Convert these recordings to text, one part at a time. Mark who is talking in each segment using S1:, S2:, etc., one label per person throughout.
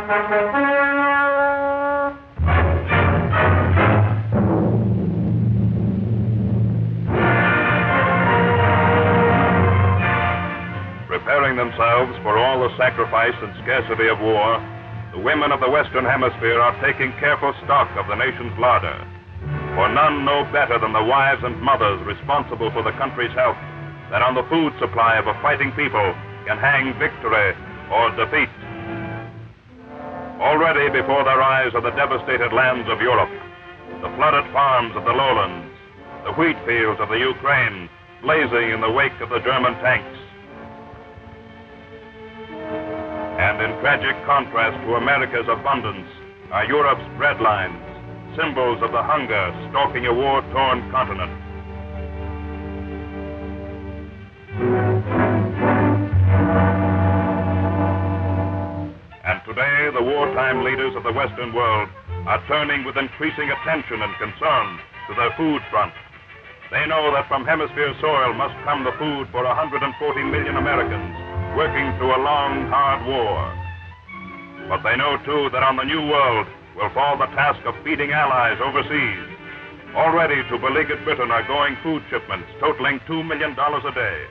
S1: Preparing themselves for all the sacrifice and scarcity of war, the women of the Western Hemisphere are taking careful stock of the nation's larder. For none know better than the wives and mothers responsible for the country's health that on the food supply of a fighting people can hang victory or defeat. Already before their eyes are the devastated lands of Europe, the flooded farms of the lowlands, the wheat fields of the Ukraine blazing in the wake of the German tanks. And in tragic contrast to America's abundance are Europe's bread lines, symbols of the hunger stalking a war-torn continent. And today, the wartime leaders of the Western world are turning with increasing attention and concern to their food front. They know that from hemisphere soil must come the food for 140 million Americans working through a long, hard war. But they know, too, that on the New World will fall the task of feeding allies overseas. Already to beleaguered Britain are going food shipments totaling $2 million a day,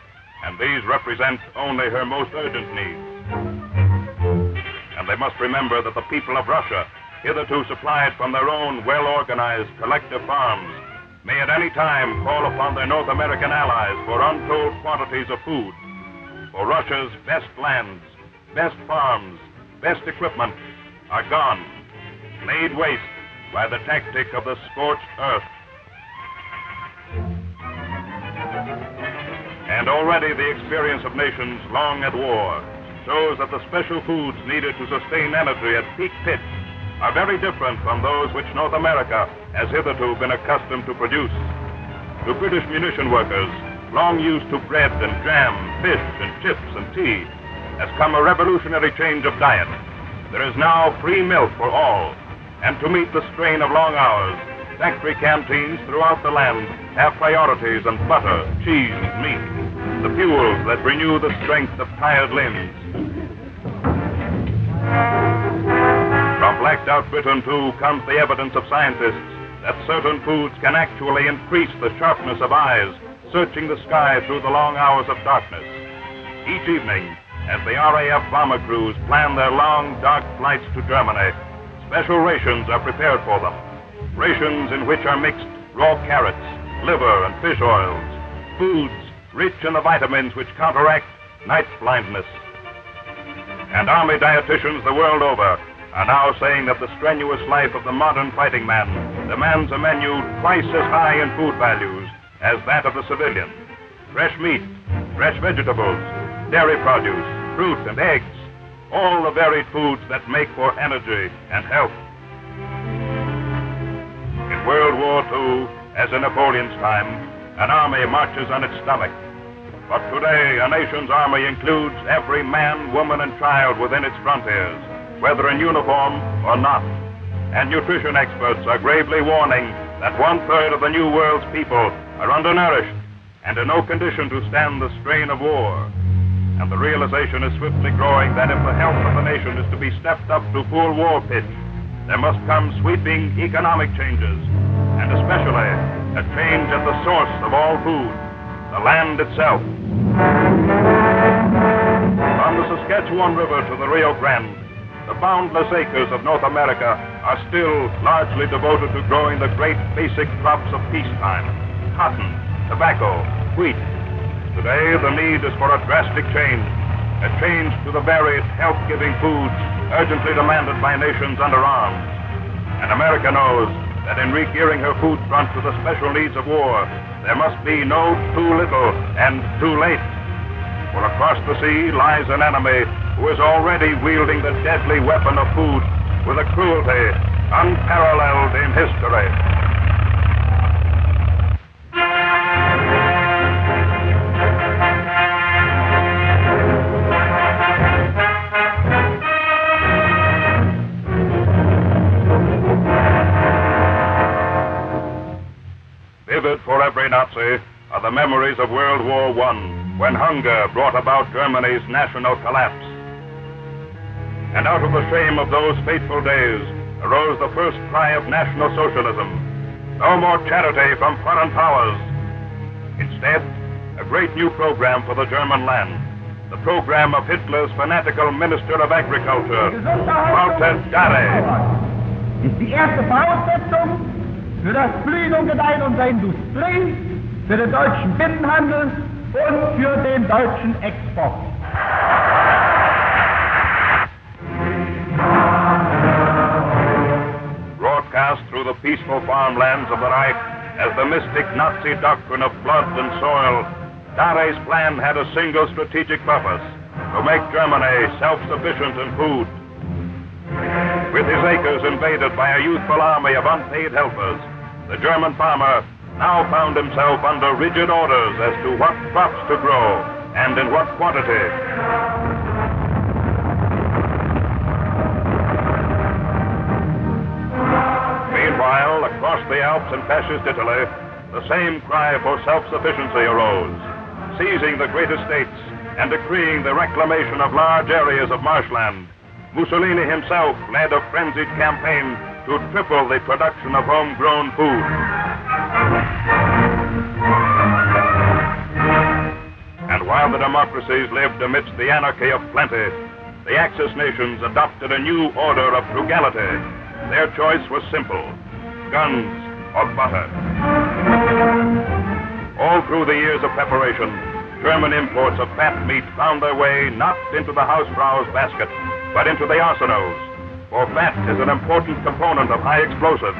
S1: and these represent only her most urgent needs. And they must remember that the people of Russia, hitherto supplied from their own well-organized collective farms, may at any time call upon their North American allies for untold quantities of food. For Russia's best lands, best farms, best equipment are gone, laid waste by the tactic of the scorched earth. And already the experience of nations long at war shows that the special foods needed to sustain energy at peak pitch are very different from those which North America has hitherto been accustomed to produce. To British munition workers, long used to bread and jam, fish and chips and tea, has come a revolutionary change of diet. There is now free milk for all, and to meet the strain of long hours, factory canteens throughout the land have priorities in butter, cheese, and meat, the fuels that renew the strength of tired limbs. From blacked-out Britain, too, comes the evidence of scientists that certain foods can actually increase the sharpness of eyes searching the sky through the long hours of darkness. Each evening, as the RAF bomber crews plan their long, dark flights to Germany, special rations are prepared for them. Rations in which are mixed raw carrots, liver, and fish oils. Foods rich in the vitamins which counteract night blindness. And army dietitians the world over are now saying that the strenuous life of the modern fighting man demands a menu twice as high in food values as that of the civilian. Fresh meat, fresh vegetables, dairy produce, fruit and eggs, all the varied foods that make for energy and health. In World War II, as in Napoleon's time, an army marches on its stomach. But today, a nation's army includes every man, woman, and child within its frontiers, whether in uniform or not. And nutrition experts are gravely warning that 1/3 of the New World's people are undernourished and in no condition to stand the strain of war. And the realization is swiftly growing that if the health of the nation is to be stepped up to full war pitch, there must come sweeping economic changes, and especially a change at the source of all food, the land itself. From the Saskatchewan River to the Rio Grande, the boundless acres of North America are still largely devoted to growing the great basic crops of peacetime: cotton, tobacco, wheat. Today, the need is for a drastic change, a change to the varied health-giving foods urgently demanded by nations under arms. And America knows that in re-gearing her food front to the special needs of war, there must be no too little and too late. For across the sea lies an enemy who is already wielding the deadly weapon of food with a cruelty unparalleled in history. Vivid for every Nazi are the memories of World War I, when hunger brought about Germany's national collapse. And out of the shame of those fateful days arose the first cry of National Socialism. No more charity from foreign powers. Instead, a great new program for the German land. The program of Hitler's fanatical Minister of Agriculture, Walter Darre.
S2: Ist die erste Voraussetzung für das Blühen und Gedeihen unserer Industrie, für den deutschen Binnenhandel und für den deutschen Export.
S1: Broadcast through the peaceful farmlands of the Reich as the mystic Nazi doctrine of blood and soil, Darre's plan had a single strategic purpose: to make Germany self-sufficient in food. With his acres invaded by a youthful army of unpaid helpers, the German farmer now found himself under rigid orders as to what crops to grow and in what quantity. Meanwhile, across the Alps and fascist Italy, the same cry for self-sufficiency arose. Seizing the great estates and decreeing the reclamation of large areas of marshland, Mussolini himself led a frenzied campaign to triple the production of homegrown food. And while the democracies lived amidst the anarchy of plenty, the Axis nations adopted a new order of frugality. Their choice was simple: guns or butter. All through the years of preparation, German imports of fat meat found their way not into the Hausfrau's basket, but into the arsenals, for fat is an important component of high explosive.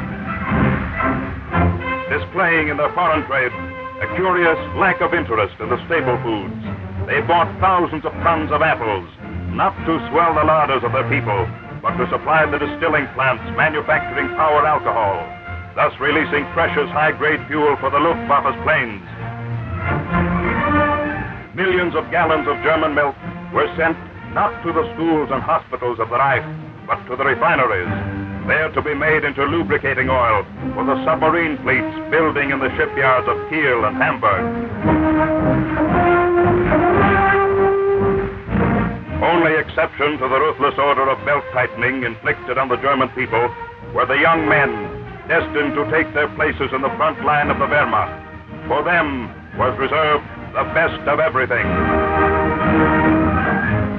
S1: Displaying in their foreign trade a curious lack of interest in the staple foods, they bought thousands of tons of apples, not to swell the larders of their people, but to supply the distilling plants manufacturing power alcohol, thus releasing precious high-grade fuel for the Luftwaffe's planes. Millions of gallons of German milk were sent not to the schools and hospitals of the Reich, but to the refineries, there to be made into lubricating oil for the submarine fleets building in the shipyards of Kiel and Hamburg. Only exception to the ruthless order of belt-tightening inflicted on the German people were the young men destined to take their places in the front line of the Wehrmacht. For them was reserved the best of everything.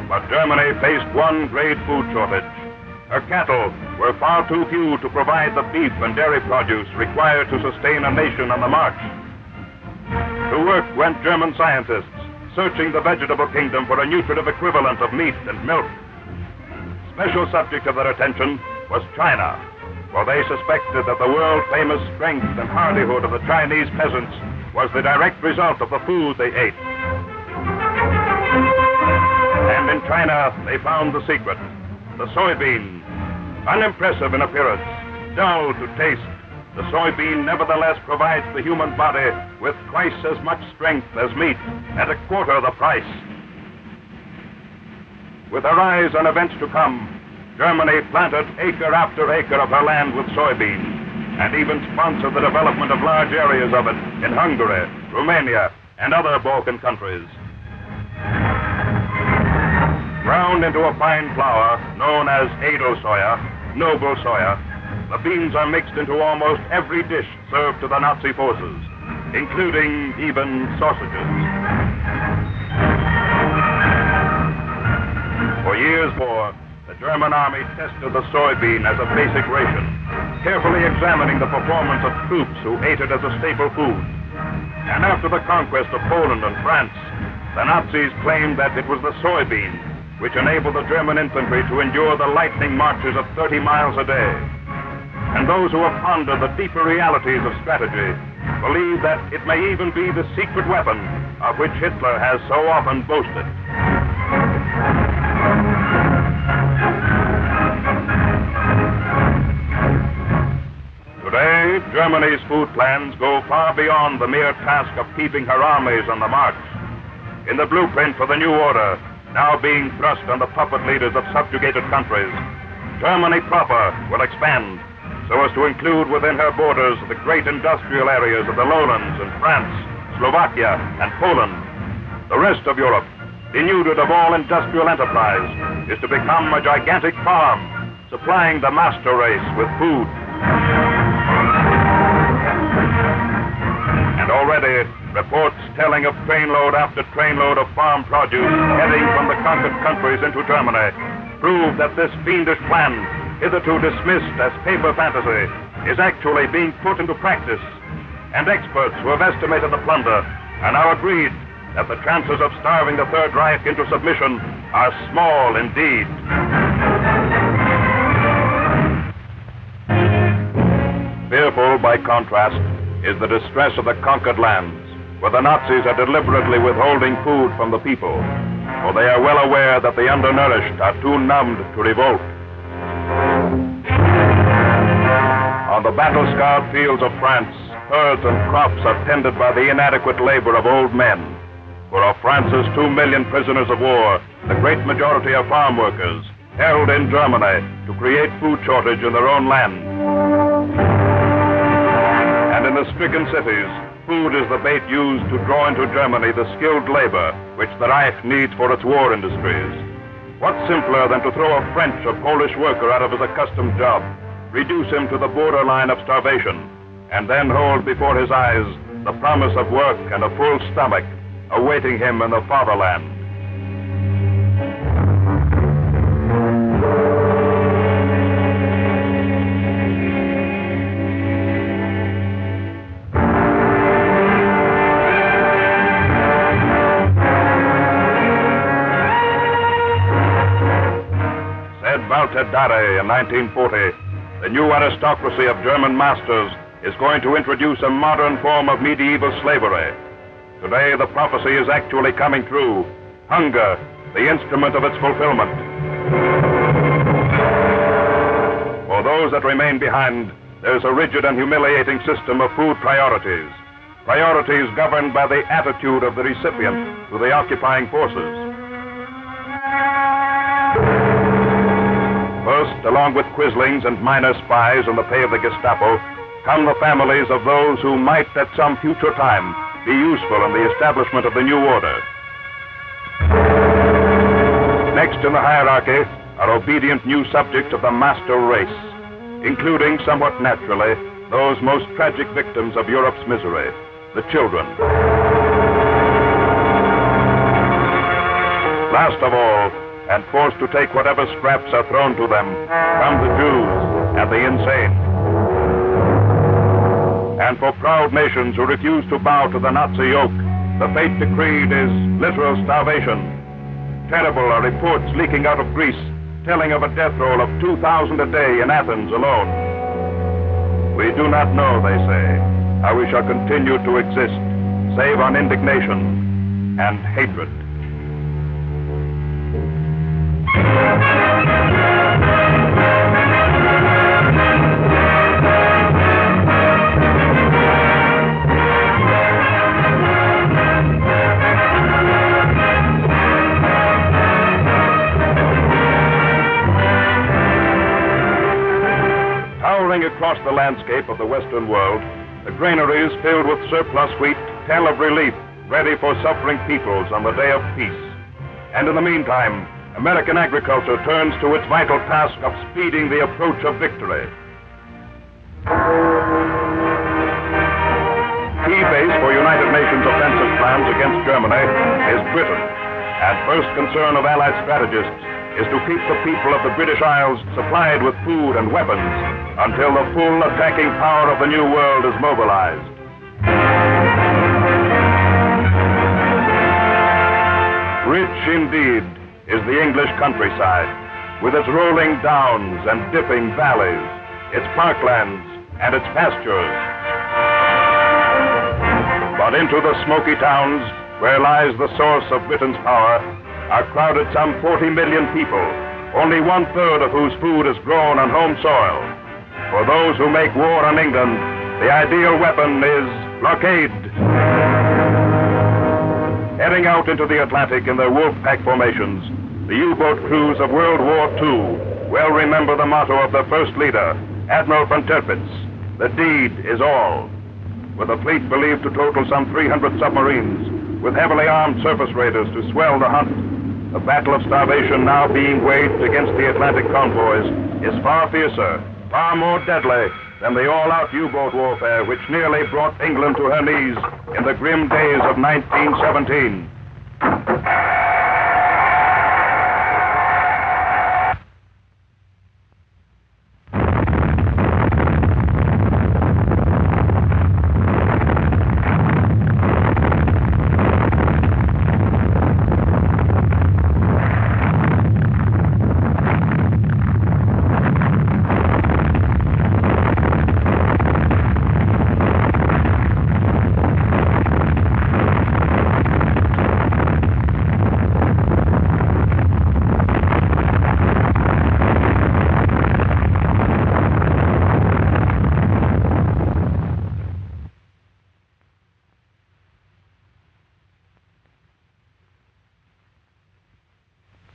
S1: But Germany faced one great food shortage. Her cattle were far too few to provide the beef and dairy produce required to sustain a nation on the march. To work went German scientists, searching the vegetable kingdom for a nutritive equivalent of meat and milk. Special subject of their attention was China, for they suspected that the world-famous strength and hardihood of the Chinese peasants was the direct result of the food they ate. And in China, they found the secret: the soybean. Unimpressive in appearance, dull to taste, the soybean nevertheless provides the human body with twice as much strength as meat at a quarter the price. With her eyes on events to come, Germany planted acre after acre of her land with soybean, and even sponsored the development of large areas of it in Hungary, Romania, and other Balkan countries. Ground into a fine flour known as Edel soya, noble soya, the beans are mixed into almost every dish served to the Nazi forces, including even sausages. For years more, the German army tested the soybean as a basic ration, carefully examining the performance of troops who ate it as a staple food. And after the conquest of Poland and France, the Nazis claimed that it was the soybean which enabled the German infantry to endure the lightning marches of 30 miles a day. And those who have pondered the deeper realities of strategy believe that it may even be the secret weapon of which Hitler has so often boasted. Today, Germany's food plans go far beyond the mere task of keeping her armies on the march. In the blueprint for the new order, now being thrust on the puppet leaders of subjugated countries, Germany proper will expand so as to include within her borders the great industrial areas of the lowlands in France, Slovakia, and Poland. The rest of Europe, denuded of all industrial enterprise, is to become a gigantic farm, supplying the master race with food. And already, reports telling of trainload after trainload of farm produce heading from the conquered countries into Germany prove that this fiendish plan, hitherto dismissed as paper fantasy, is actually being put into practice. And experts who have estimated the plunder are now agreed that the chances of starving the Third Reich into submission are small indeed. Fearful, by contrast, is the distress of the conquered lands, where the Nazis are deliberately withholding food from the people, for they are well aware that the undernourished are too numbed to revolt. On the battle-scarred fields of France, herds and crops are tended by the inadequate labor of old men. For of France's 2 million prisoners of war, the great majority are farm workers, held in Germany to create food shortage in their own land. And in the stricken cities, food is the bait used to draw into Germany the skilled labor which the Reich needs for its war industries. What simpler than to throw a French or Polish worker out of his accustomed job, reduce him to the borderline of starvation, and then hold before his eyes the promise of work and a full stomach awaiting him in the fatherland. Said Walter Dare in 1940, the new aristocracy of German masters is going to introduce a modern form of medieval slavery. Today, the prophecy is actually coming true. Hunger, the instrument of its fulfillment. For those that remain behind, there's a rigid and humiliating system of food priorities. Priorities governed by the attitude of the recipient to the occupying forces. First, along with quislings and minor spies in the pay of the Gestapo, come the families of those who might at some future time be useful in the establishment of the new order. Next in the hierarchy are obedient new subjects of the master race, including, somewhat naturally, those most tragic victims of Europe's misery, the children. Last of all, and forced to take whatever scraps are thrown to them, come the Jews and the insane. And for proud nations who refuse to bow to the Nazi yoke, the fate decreed is literal starvation. Terrible are reports leaking out of Greece, telling of a death roll of 2,000 a day in Athens alone. We do not know, they say, how we shall continue to exist, save on indignation and hatred. Across the landscape of the Western world, the granaries filled with surplus wheat tell of relief ready for suffering peoples on the day of peace. And in the meantime, American agriculture turns to its vital task of speeding the approach of victory. Key base for United Nations offensive plans against Germany is Britain, and first concern of Allied strategists is to keep the people of the British Isles supplied with food and weapons until the full attacking power of the New World is mobilized. Rich indeed is the English countryside, with its rolling downs and dipping valleys, its parklands and its pastures. But into the smoky towns, where lies the source of Britain's power, are crowded some 40 million people, only 1/3 of whose food is grown on home soil. For those who make war on England, the ideal weapon is blockade. Heading out into the Atlantic in their wolf pack formations, the U-boat crews of World War II well remember the motto of their first leader, Admiral von Tirpitz: the deed is all. With a fleet believed to total some 300 submarines, with heavily armed surface raiders to swell the hunt, the battle of starvation now being waged against the Atlantic convoys is far fiercer, far more deadly than the all-out U-boat warfare which nearly brought England to her knees in the grim days of 1917.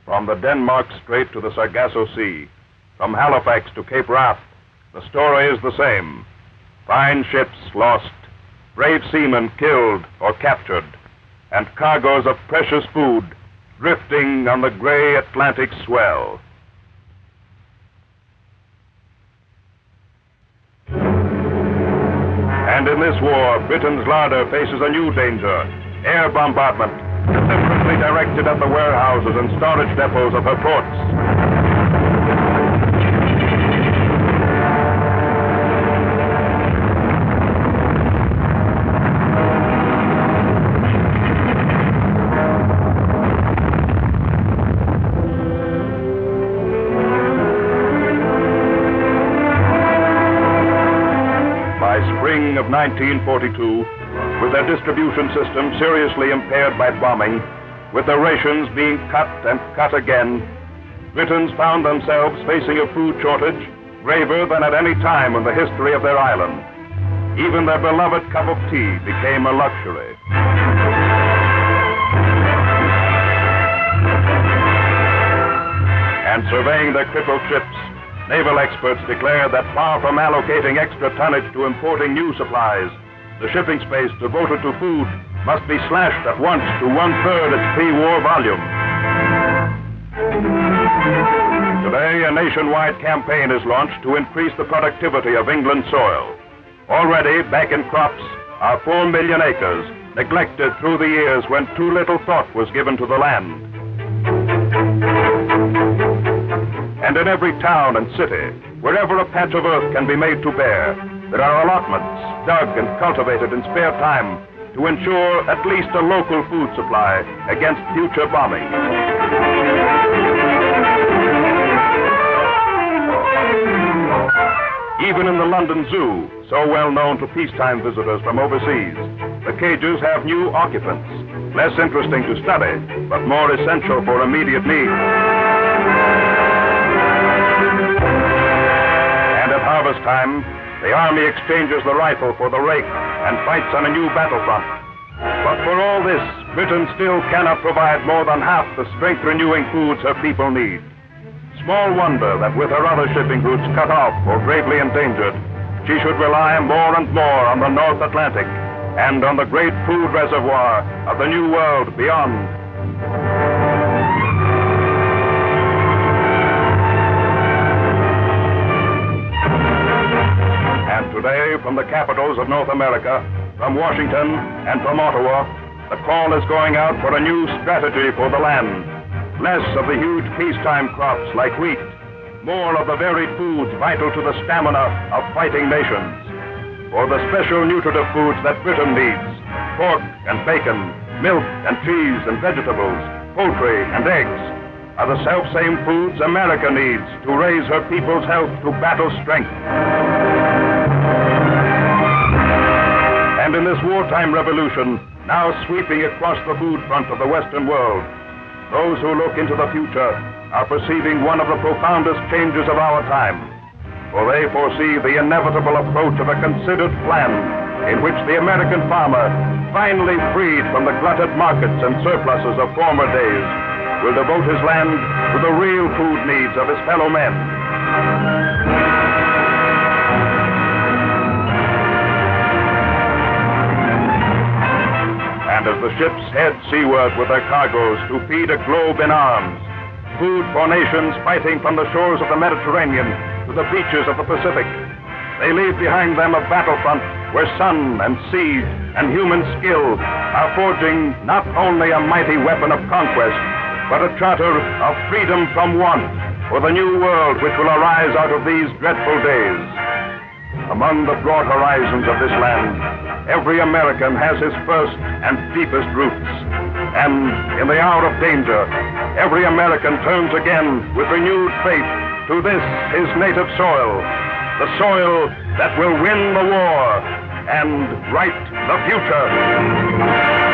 S1: From the Denmark Strait to the Sargasso Sea, from Halifax to Cape Wrath, the story is the same. Fine ships lost, brave seamen killed or captured, and cargoes of precious food drifting on the gray Atlantic swell. And in this war, Britain's larder faces a new danger: air bombardment, deliberately directed at the warehouses and storage depots of her ports. By spring of 1942, with their distribution system seriously impaired by bombing, with their rations being cut and cut again, Britons found themselves facing a food shortage graver than at any time in the history of their island. Even their beloved cup of tea became a luxury. And surveying their crippled ships, naval experts declared that far from allocating extra tonnage to importing new supplies, the shipping space devoted to food must be slashed at once to 1/3 its pre-war volume. Today, a nationwide campaign is launched to increase the productivity of England's soil. Already, back in crops, are 4 million acres, neglected through the years when too little thought was given to the land. And in every town and city, wherever a patch of earth can be made to bear, there are allotments dug and cultivated in spare time to ensure at least a local food supply against future bombing. Even in the London Zoo, so well known to peacetime visitors from overseas, the cages have new occupants, less interesting to study, but more essential for immediate needs. And at harvest time, the Army exchanges the rifle for the rake and fights on a new battlefront. But for all this, Britain still cannot provide more than half the strength-renewing foods her people need. Small wonder that with her other shipping routes cut off or gravely endangered, she should rely more and more on the North Atlantic and on the great food reservoir of the New World beyond. And today, from the capitals of North America, from Washington and from Ottawa, the call is going out for a new strategy for the land. Less of the huge peacetime crops like wheat, more of the varied foods vital to the stamina of fighting nations. For the special nutritive foods that Britain needs: pork and bacon, milk and cheese and vegetables, poultry and eggs, are the self-same foods America needs to raise her people's health to battle strength. And in this wartime revolution, now sweeping across the food front of the Western world, those who look into the future are perceiving one of the profoundest changes of our time, for they foresee the inevitable approach of a considered plan in which the American farmer, finally freed from the glutted markets and surpluses of former days, will devote his land to the real food needs of his fellow men. And as the ships head seaward with their cargoes to feed a globe in arms, food for nations fighting from the shores of the Mediterranean to the beaches of the Pacific, they leave behind them a battlefront where sun and sea and human skill are forging not only a mighty weapon of conquest, but a charter of freedom from want for the new world which will arise out of these dreadful days. Among the broad horizons of this land, every American has his first and deepest roots. And in the hour of danger, every American turns again with renewed faith to this, his native soil, the soil that will win the war and write the future.